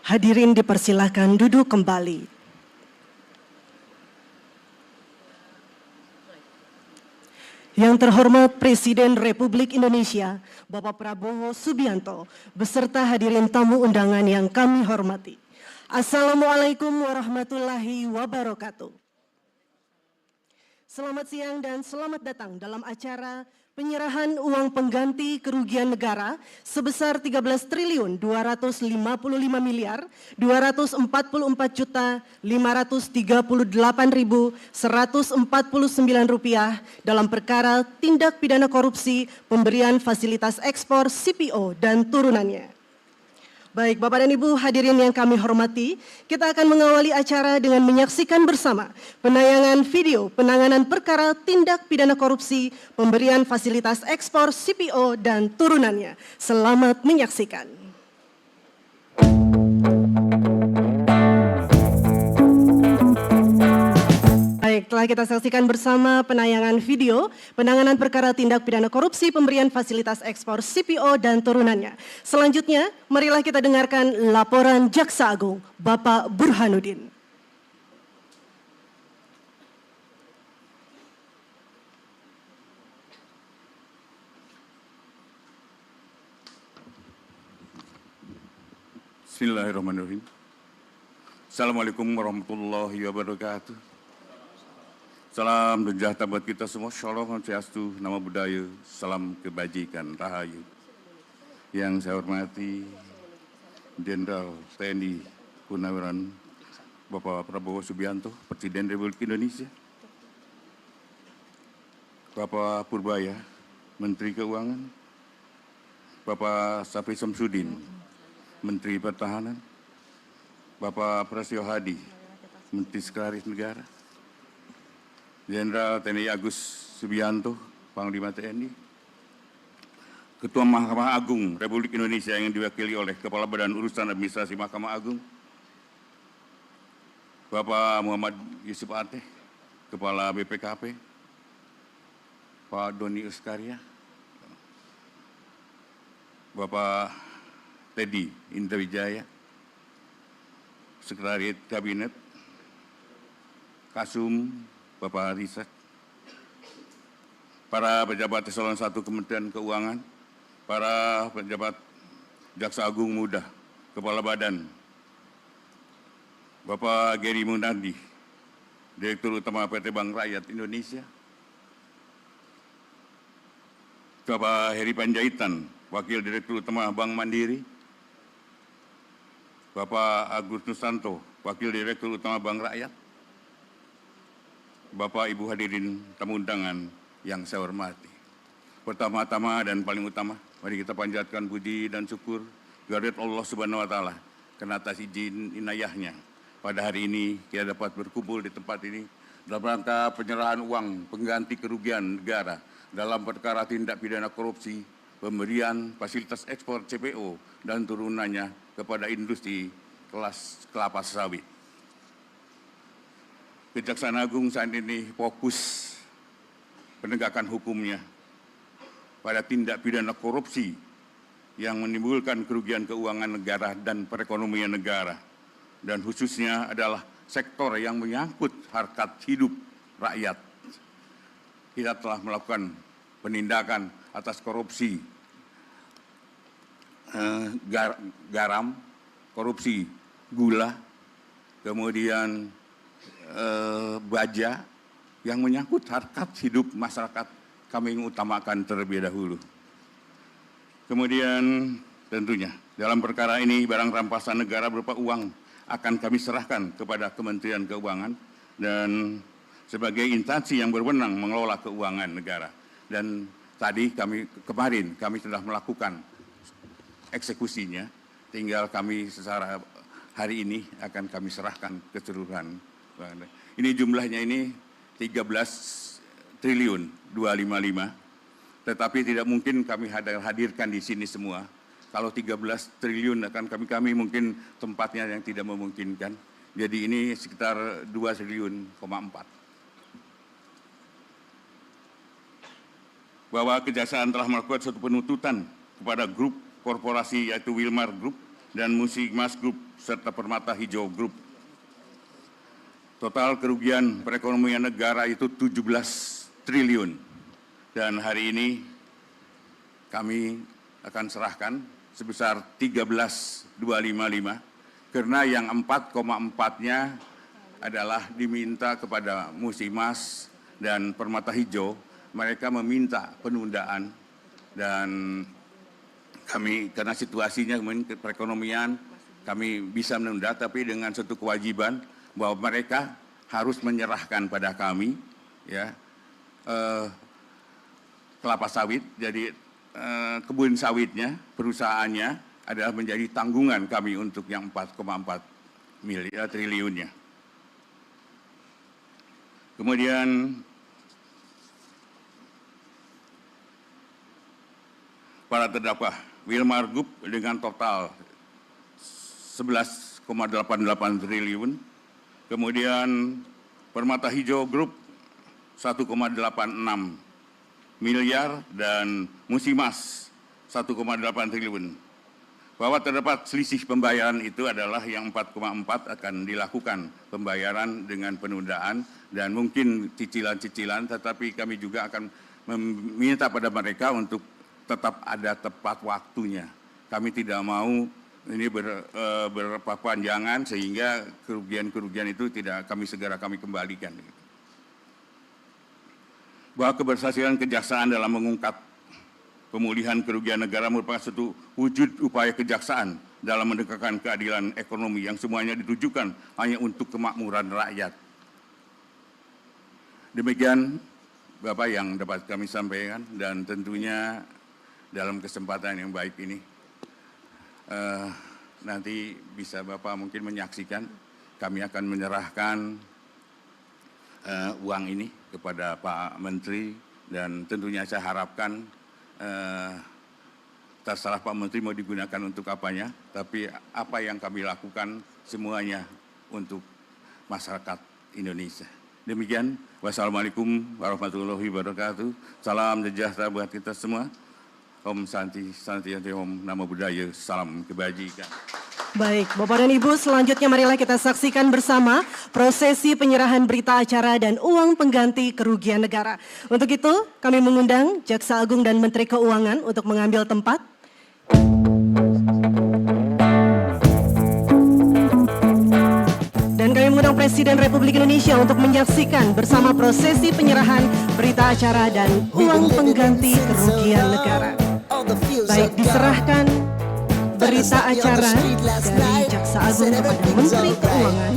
Hadirin dipersilahkan duduk kembali. Yang terhormat Presiden Republik Indonesia, Bapak Prabowo Subianto, beserta hadirin tamu undangan yang kami hormati. Assalamualaikum warahmatullahi wabarakatuh. Selamat siang dan selamat datang dalam acara penyerahan uang pengganti kerugian negara sebesar 13.255.244.539 rupiah dalam perkara tindak pidana korupsi pemberian fasilitas ekspor CPO dan turunannya. Baik, Bapak dan Ibu hadirin yang kami hormati, kita akan mengawali acara dengan menyaksikan bersama penayangan video penanganan perkara tindak pidana korupsi pemberian fasilitas ekspor CPO dan turunannya. Selamat menyaksikan. Baik, telah kita saksikan bersama penayangan video penanganan perkara tindak pidana korupsi pemberian fasilitas ekspor CPO dan turunannya. Selanjutnya, marilah kita dengarkan laporan Jaksa Agung, Bapak Burhanuddin. Bismillahirrahmanirrahim. Assalamualaikum warahmatullahi wabarakatuh. Salam sejahtera buat kita semua, Shalom Swastiastu, nama budaya, salam kebajikan, rahayu. Yang saya hormati Jenderal TNI Purnawirawan Bapak Prabowo Subianto, Presiden Republik Indonesia. Bapak Purbaya, Menteri Keuangan. Bapak Syafri Samsudin, Menteri Pertahanan. Bapak Prasetyo Hadi, Menteri Sekretaris Negara. Jenderal TNI Agus Subianto, Panglima TNI. Ketua Mahkamah Agung Republik Indonesia yang diwakili oleh Kepala Badan Urusan Administrasi Mahkamah Agung. Bapak Muhammad Yusuf Ateh, Kepala BPKP. Pak Doni Uskaria. Bapak Teddy Indrawijaya, Sekretariat Kabinet. Kasum, Bapak Riset, para pejabat eselon 1 Kementerian Keuangan, para pejabat Jaksa Agung Muda, Kepala Badan, Bapak Geri Munardi, Direktur Utama PT Bank Rakyat Indonesia, Bapak Heri Panjaitan, Wakil Direktur Utama Bank Mandiri, Bapak Agus Nusanto, Wakil Direktur Utama Bank Rakyat, Bapak Ibu hadirin tamu undangan yang saya hormati. Pertama-tama dan paling utama, mari kita panjatkan puji dan syukur kehadirat Allah Subhanahu wa taala karena atas izin inayahnya pada hari ini kita dapat berkumpul di tempat ini dalam rangka penyerahan uang pengganti kerugian negara dalam perkara tindak pidana korupsi pemberian fasilitas ekspor CPO dan turunannya kepada industri kelas kelapa sawit. Kejaksaan Agung saat ini fokus penegakan hukumnya pada tindak pidana korupsi yang menimbulkan kerugian keuangan negara dan perekonomian negara, dan khususnya adalah sektor yang menyangkut harkat hidup rakyat. Kita telah melakukan penindakan atas korupsi garam, korupsi gula, kemudian baja yang menyangkut harkat hidup masyarakat kami utamakan terlebih dahulu. Kemudian tentunya dalam perkara ini barang rampasan negara berupa uang akan kami serahkan kepada Kementerian Keuangan dan sebagai instansi yang berwenang mengelola keuangan negara. Dan tadi kemarin kami sudah melakukan eksekusinya, tinggal kami secara hari ini akan kami serahkan keseluruhan. Ini jumlahnya ini 13.255, tetapi tidak mungkin kami hadirkan di sini semua. Kalau 13 triliun akan kami mungkin tempatnya yang tidak memungkinkan. Jadi ini sekitar 2,4 triliun. Bahwa Kejaksaan telah melakukan suatu penuntutan kepada grup korporasi yaitu Wilmar Group dan Musimas Group serta Permata Hijau Group. Total kerugian perekonomian negara itu 17 triliun. Dan hari ini kami akan serahkan sebesar 13.255 karena yang 4,4-nya adalah diminta kepada Musimas dan Permata Hijau. Mereka meminta penundaan dan kami karena situasinya perekonomian kami bisa menunda, tapi dengan satu kewajiban bahwa mereka harus menyerahkan pada kami ya kelapa sawit. Jadi kebun sawitnya perusahaannya adalah menjadi tanggungan kami untuk yang 4,4 triliunnya. Kemudian para terdakwa Wilmar Group dengan total 11,88 triliun, kemudian Permata Hijau Group 1,86 miliar dan Musimas 1,8 triliun. Bahwa terdapat selisih pembayaran itu adalah yang 4,4 akan dilakukan pembayaran dengan penundaan dan mungkin cicilan-cicilan, tetapi kami juga akan meminta pada mereka untuk tetap ada tepat waktunya. Kami tidak mau ini berpanjangan sehingga kerugian-kerugian itu tidak kami kembalikan. Bahwa keberhasilan kejaksaan dalam mengungkap pemulihan kerugian negara merupakan satu wujud upaya kejaksaan dalam menegakkan keadilan ekonomi yang semuanya ditujukan hanya untuk kemakmuran rakyat. Demikian Bapak yang dapat kami sampaikan, dan tentunya dalam kesempatan yang baik ini nanti bisa Bapak mungkin menyaksikan kami akan menyerahkan uang ini kepada Pak Menteri, dan tentunya saya harapkan terserah Pak Menteri mau digunakan untuk apanya, tapi apa yang kami lakukan semuanya untuk masyarakat Indonesia. Demikian, wassalamualaikum warahmatullahi wabarakatuh. Salam sejahtera buat kita semua. Om Santi, Santi, Om Namo Buddhaya, salam kebajikan. Baik, Bapak dan Ibu, selanjutnya marilah kita saksikan bersama prosesi penyerahan berita acara dan uang pengganti kerugian negara. Untuk itu, kami mengundang Jaksa Agung dan Menteri Keuangan untuk mengambil tempat. Dan kami mengundang Presiden Republik Indonesia untuk menyaksikan bersama prosesi penyerahan berita acara dan uang pengganti kerugian negara. Baik, diserahkan berita acara dari Jaksa Agung kepada Menteri Keuangan.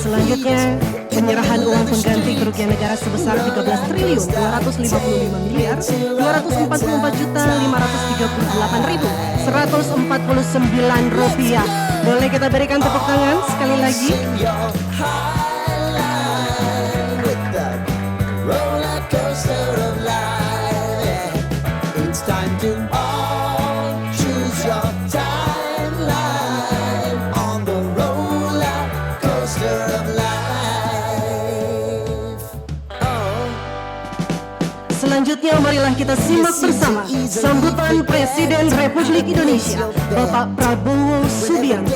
Selanjutnya, penyerahan uang pengganti kerugian negara sebesar 13 triliun 255 miliar 244 juta 538.149 rupiah. Boleh kita berikan tepuk tangan sekali lagi. Selanjutnya marilah kita simak bersama sambutan Presiden Republik Indonesia Bapak Prabowo Subianto.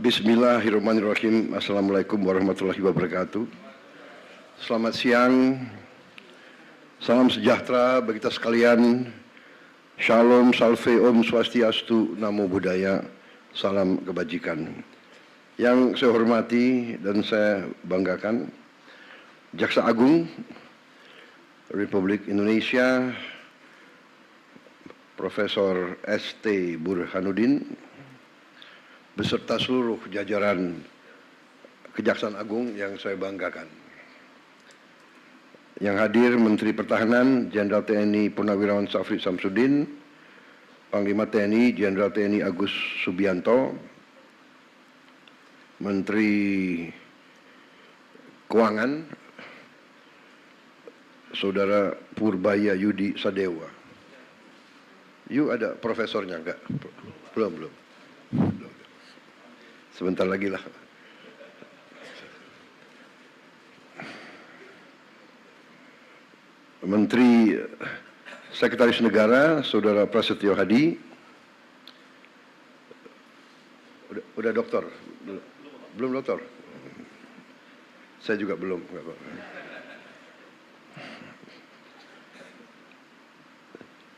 Bismillahirrahmanirrahim. Assalamualaikum warahmatullahi wabarakatuh. Selamat siang. Salam sejahtera bagi kita sekalian. Shalom, salve, om swastiastu, namo buddhaya. Salam kebajikan. Yang saya hormati dan saya banggakan, Jaksa Agung Republik Indonesia, Profesor S.T. Burhanuddin, beserta seluruh jajaran Kejaksaan Agung yang saya banggakan. Yang hadir Menteri Pertahanan Jenderal TNI Purnawirawan Syafri Samsudin, Panglima TNI Jenderal TNI Agus Subianto, Menteri Keuangan Saudara Purbaya Yudi Sadewa. You ada profesornya enggak? Belum. Sebentar lagi lah. Menteri Sekretaris Negara, Saudara Prasetyo Hadi. Udah doktor? Belum doktor? Saya juga belum.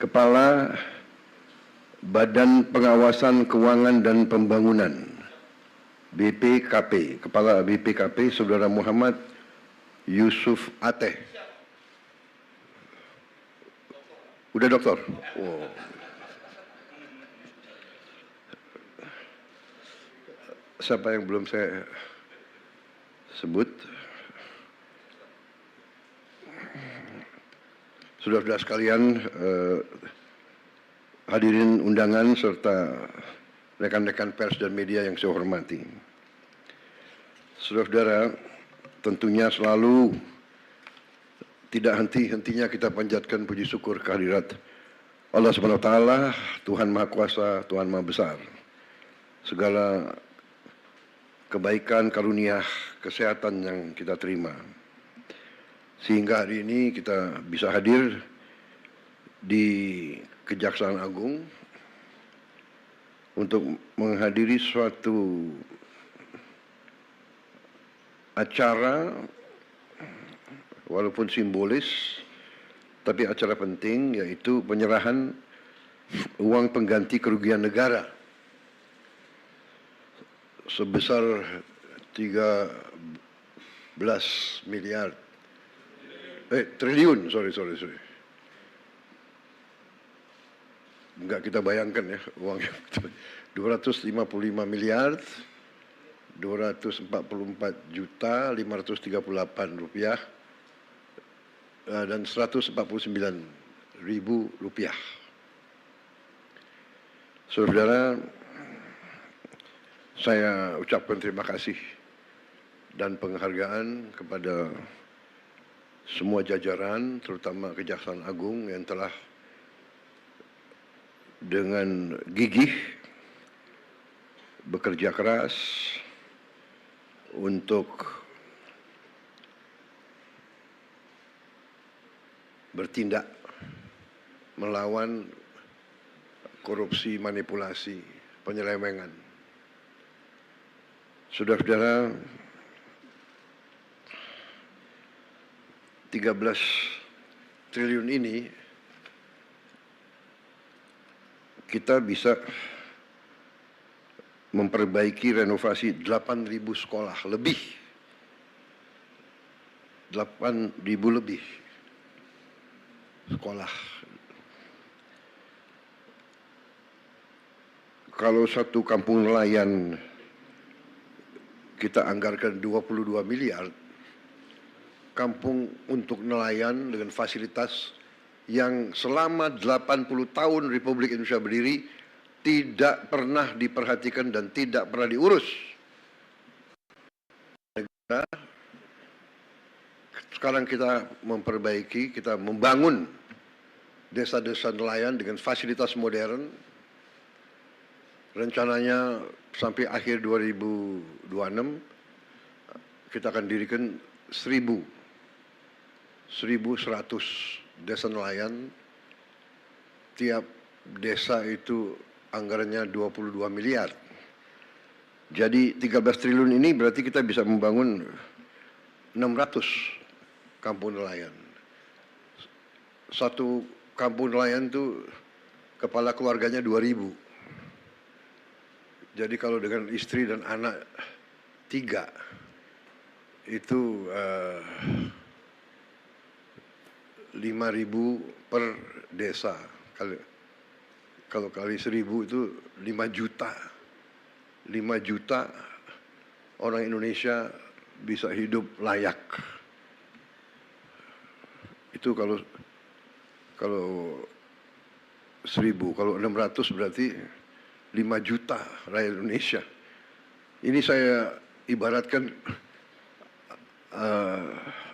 Kepala Badan Pengawasan Keuangan dan Pembangunan, BPKP, Kepala BPKP, Saudara Muhammad Yusuf Ateh. Udah doktor? Oh. Siapa yang belum saya sebut? Saudara-saudara sekalian, hadirin undangan serta rekan-rekan pers dan media yang saya hormati. Saudara-saudara, tentunya selalu tidak henti-hentinya kita panjatkan puji syukur kehadirat Allah Subhanahu wa taala, Tuhan Maha Kuasa, Tuhan Maha Besar. Segala kebaikan, karunia, kesehatan yang kita terima. Sehingga hari ini kita bisa hadir di Kejaksaan Agung untuk menghadiri suatu acara walaupun simbolis, tapi acara penting, yaitu penyerahan uang pengganti kerugian negara sebesar 13 miliar triliun, sorry. Enggak kita bayangkan ya uangnya. 255 miliar 244 juta 538 rupiah dan 149 ribu rupiah. Saudara, saya ucapkan terima kasih dan penghargaan kepada semua jajaran, terutama Kejaksaan Agung yang telah dengan gigih bekerja keras untuk bertindak melawan korupsi, manipulasi, penyelewengan. Saudara-saudara, 13 triliun ini kita bisa memperbaiki renovasi 8.000 sekolah lebih. 8.000 lebih sekolah. Kalau satu kampung nelayan kita anggarkan 22 miliar, kampung untuk nelayan dengan fasilitas yang selama 80 tahun Republik Indonesia berdiri tidak pernah diperhatikan dan tidak pernah diurus. Sekarang kita memperbaiki, kita membangun desa-desa nelayan dengan fasilitas modern. Rencananya sampai akhir 2026 kita akan dirikan 1.100 desa nelayan. Tiap desa itu anggarannya 22 miliar. Jadi 13 triliun ini berarti kita bisa membangun 600 kampung nelayan. Satu kampung nelayan itu kepala keluarganya 2.000. Jadi kalau dengan istri dan anak 3 itu 5.000 per desa. Kalau kali 1.000 itu 5 juta. 5 juta orang Indonesia bisa hidup layak. Itu kalau 1.000, kalau 600 berarti 5 juta rakyat Indonesia. Ini saya ibaratkan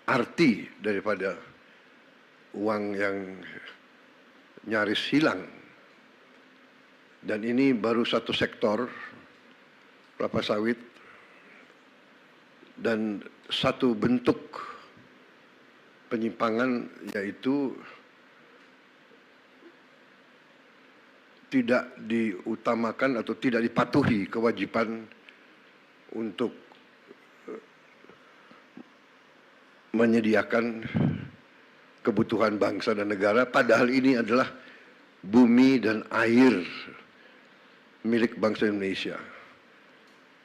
arti daripada uang yang nyaris hilang. Dan ini baru satu sektor, kelapa sawit, dan satu bentuk penyimpangan, yaitu tidak diutamakan atau tidak dipatuhi kewajiban untuk menyediakan kebutuhan bangsa dan negara, padahal ini adalah bumi dan air milik bangsa Indonesia.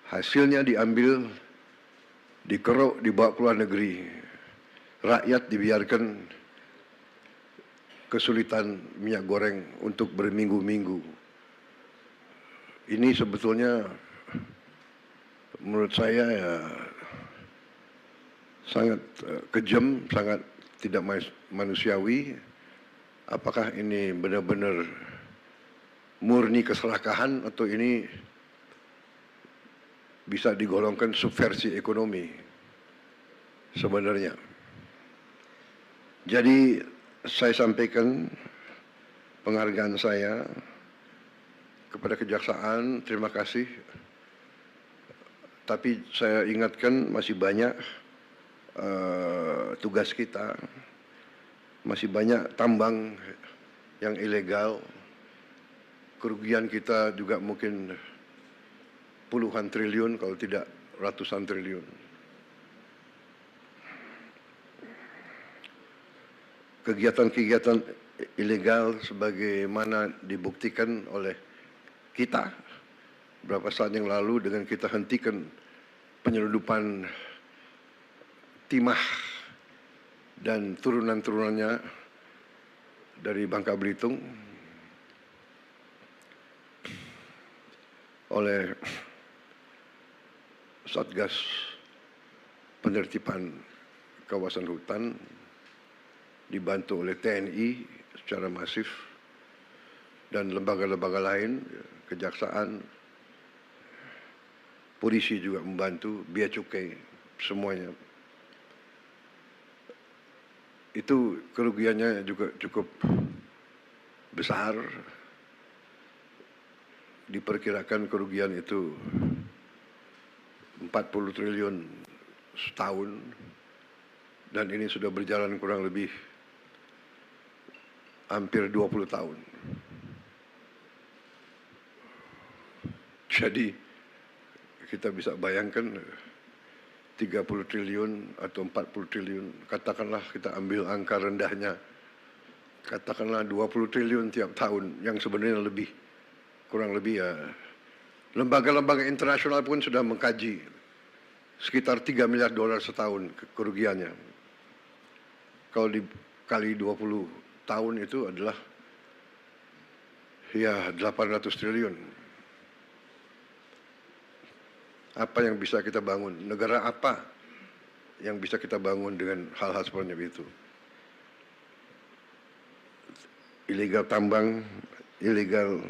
Hasilnya diambil, dikeruk, dibawa ke luar negeri. Rakyat dibiarkan kesulitan minyak goreng untuk berminggu-minggu. Ini sebetulnya menurut saya ya sangat kejam, sangat tidak manusiawi. Apakah ini benar-benar murni keserakahan atau ini bisa digolongkan subversi ekonomi sebenarnya? Jadi saya sampaikan penghargaan saya kepada kejaksaan, terima kasih. Tapi saya ingatkan masih banyak tugas kita, masih banyak tambang yang ilegal. Kerugian kita juga mungkin puluhan triliun kalau tidak ratusan triliun. Kegiatan-kegiatan ilegal sebagaimana dibuktikan oleh kita beberapa saat yang lalu dengan kita hentikan penyelundupan timah dan turunan-turunannya dari Bangka Belitung oleh Satgas Penertiban Kawasan Hutan dibantu oleh TNI secara masif dan lembaga-lembaga lain, kejaksaan, polisi juga membantu, bea cukai, semuanya. Itu kerugiannya juga cukup besar. Diperkirakan kerugian itu 40 triliun setahun, dan ini sudah berjalan kurang lebih hampir 20 tahun. Jadi kita bisa bayangkan 30 triliun atau 40 triliun, katakanlah kita ambil angka rendahnya, katakanlah 20 triliun tiap tahun, yang sebenarnya lebih, kurang lebih ya. Lembaga-lembaga internasional pun sudah mengkaji sekitar 3 miliar dolar setahun kerugiannya. Kalau dikali 20 tahun itu adalah ya 800 triliun. Apa yang bisa kita bangun? Negara apa yang bisa kita bangun dengan hal-hal seperti itu? Ilegal tambang, ilegal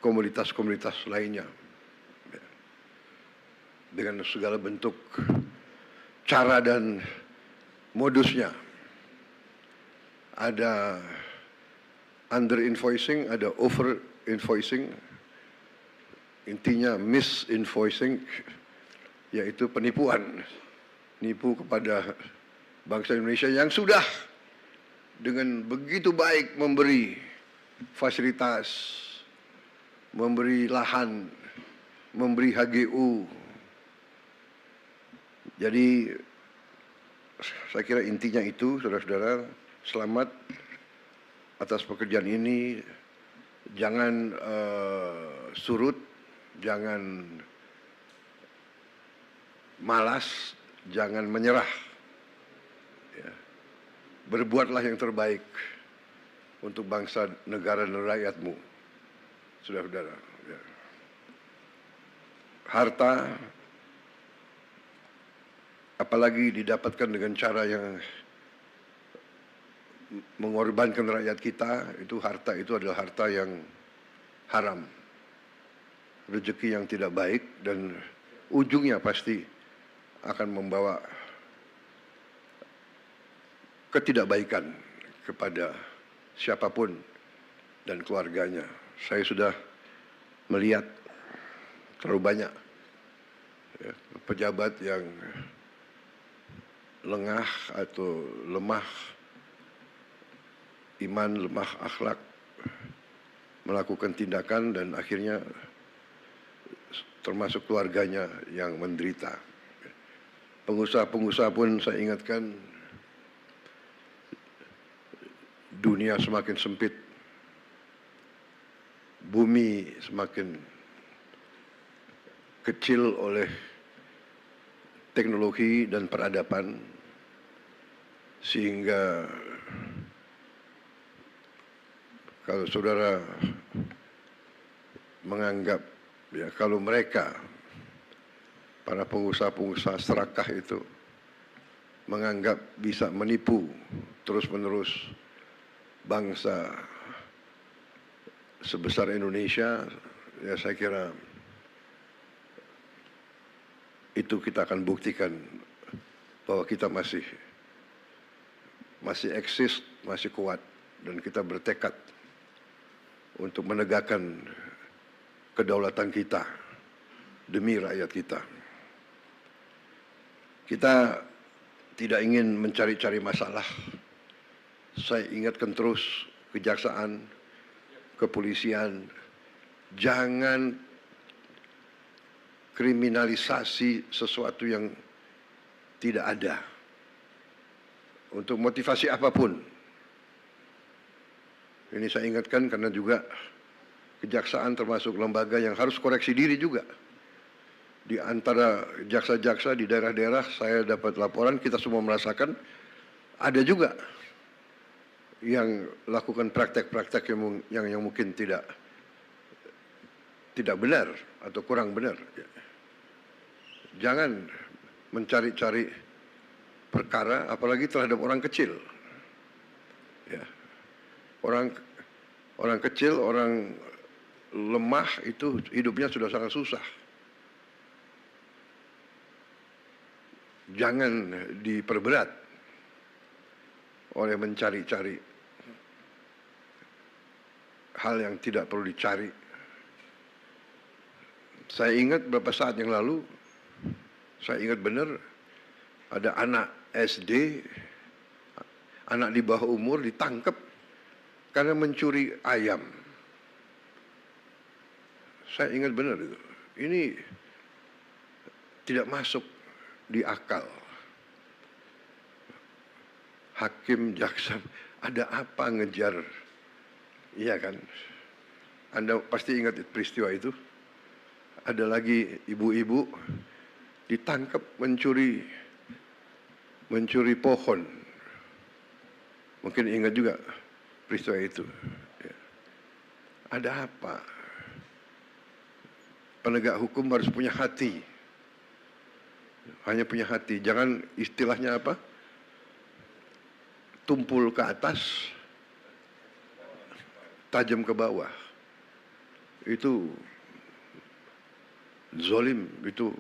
komoditas-komoditas lainnya, dengan segala bentuk cara dan modusnya. Ada under invoicing, ada over invoicing, intinya misinvoicing, yaitu penipuan, nipu kepada bangsa Indonesia yang sudah dengan begitu baik memberi fasilitas, memberi lahan, memberi HGU. Jadi saya kira intinya itu, saudara-saudara. Selamat atas pekerjaan ini. Jangan surut, jangan malas, jangan menyerah. Ya. Berbuatlah yang terbaik untuk bangsa, negara, dan rakyatmu, saudara-saudara. Ya. Harta, apalagi didapatkan dengan cara yang mengorbankan rakyat kita, itu harta itu adalah harta yang haram, rezeki yang tidak baik, dan ujungnya pasti akan membawa ketidakbaikan kepada siapapun dan keluarganya. Saya sudah melihat terlalu banyak pejabat yang lengah atau lemah iman, lemah akhlak, melakukan tindakan dan akhirnya termasuk keluarganya yang menderita. Pengusaha-pengusaha pun saya ingatkan, dunia semakin sempit, bumi semakin kecil oleh teknologi dan peradaban, sehingga kalau saudara menganggap ya kalau mereka para pengusaha-pengusaha serakah itu menganggap bisa menipu terus-menerus bangsa sebesar Indonesia, ya saya kira itu kita akan buktikan bahwa kita masih eksis, masih kuat, dan kita bertekad untuk menegakkan kedaulatan kita demi rakyat kita. Kita tidak ingin mencari-cari masalah. Saya ingatkan terus kejaksaan, kepolisian, jangan kriminalisasi sesuatu yang tidak ada untuk motivasi apapun. Ini saya ingatkan karena juga kejaksaan termasuk lembaga yang harus koreksi diri juga. Di antara jaksa-jaksa di daerah-daerah saya dapat laporan, kita semua merasakan ada juga yang lakukan praktek-praktek yang mungkin tidak benar atau kurang benar. Jangan mencari-cari perkara, apalagi terhadap orang kecil. Ya. Orang kecil, orang lemah itu hidupnya sudah sangat susah. Jangan diperberat oleh mencari-cari hal yang tidak perlu dicari. Saya ingat beberapa saat yang lalu, saya ingat benar ada anak SD, anak di bawah umur ditangkap karena mencuri ayam. Saya ingat benar itu. Ini tidak masuk di akal. Hakim, jaksa, ada apa ngejar? Iya kan? Anda pasti ingat peristiwa itu. Ada lagi ibu-ibu ditangkap mencuri pohon. Mungkin ingat juga peristiwa itu. Ya. Ada apa? Penegak hukum harus punya hati. Hanya punya hati. Jangan istilahnya apa? Tumpul ke atas, tajam ke bawah. Itu zolim, itu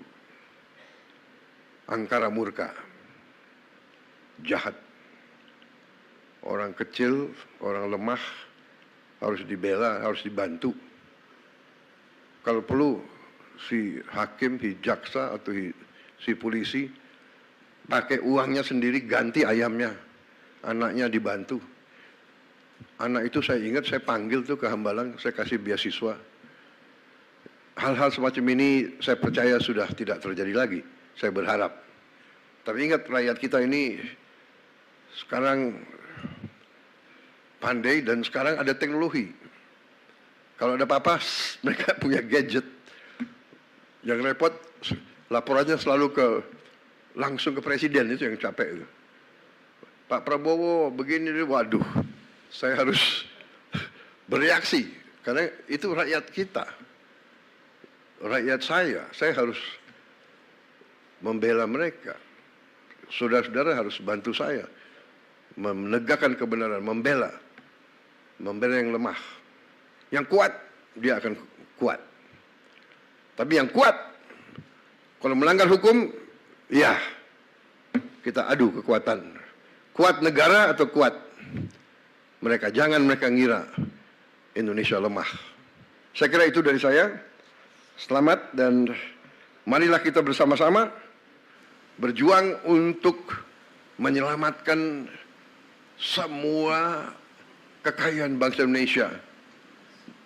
angkara murka, jahat. Orang kecil, orang lemah harus dibela, harus dibantu. Kalau perlu si hakim, si jaksa atau si polisi pakai uangnya sendiri ganti ayamnya, anaknya dibantu. Anak itu saya ingat saya panggil tuh ke Hambalang, saya kasih beasiswa. Hal-hal semacam ini saya percaya sudah tidak terjadi lagi. Saya berharap. Tapi ingat rakyat kita ini sekarang pandai dan sekarang ada teknologi. Kalau ada apa-apa mereka punya gadget. Yang repot laporannya selalu langsung ke presiden, itu yang capek itu. Pak Prabowo begini, waduh, saya harus bereaksi karena itu rakyat kita. Rakyat saya harus membela mereka. Saudara-saudara harus bantu saya menegakkan kebenaran, membela yang lemah. Yang kuat dia akan kuat. Tapi yang kuat kalau melanggar hukum Ya, kita adu kekuatan. Kuat negara atau kuat mereka. Jangan mereka ngira Indonesia lemah. Saya kira itu dari saya. Selamat dan marilah kita bersama-sama berjuang untuk menyelamatkan semua kekayaan bangsa Indonesia.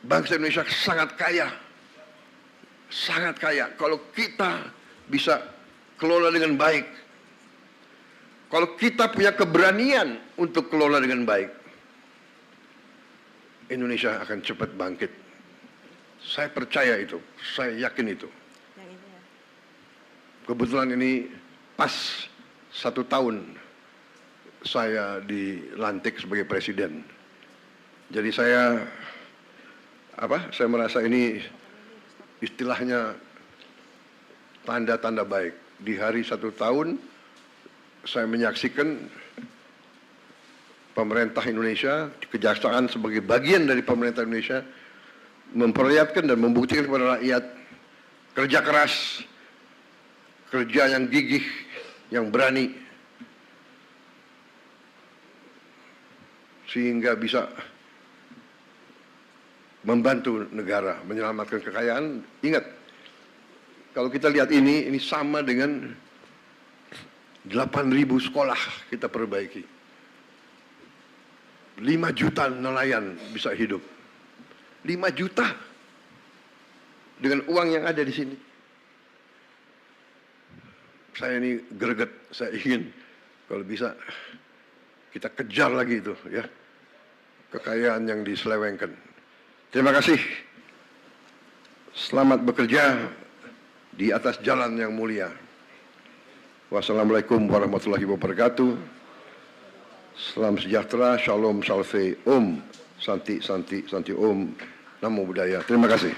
Bangsa Indonesia sangat kaya. Sangat kaya. Kalau kita bisa kelola dengan baik. Kalau kita punya keberanian untuk kelola dengan baik, Indonesia akan cepat bangkit. Saya percaya itu, saya yakin itu. Kebetulan ini pas 1 tahun saya dilantik sebagai presiden. Jadi saya merasa ini istilahnya tanda-tanda baik. Di hari 1 tahun saya menyaksikan pemerintah Indonesia, kejaksaan sebagai bagian dari pemerintah Indonesia memperlihatkan dan membuktikan kepada rakyat kerja keras, kerja yang gigih, yang berani, sehingga bisa membantu negara menyelamatkan kekayaan. Ingat, kalau kita lihat ini sama dengan 8.000 sekolah kita perbaiki. 5 juta nelayan bisa hidup. 5 juta dengan uang yang ada di sini. Saya ini greget, saya ingin kalau bisa kita kejar lagi itu ya. Kekayaan yang diselewengkan. Terima kasih. Selamat bekerja di atas jalan yang mulia. Wassalamualaikum warahmatullahi wabarakatuh. Salam sejahtera, shalom, salve, om, santi, santi, santi, om, namo buddhaya. Terima kasih.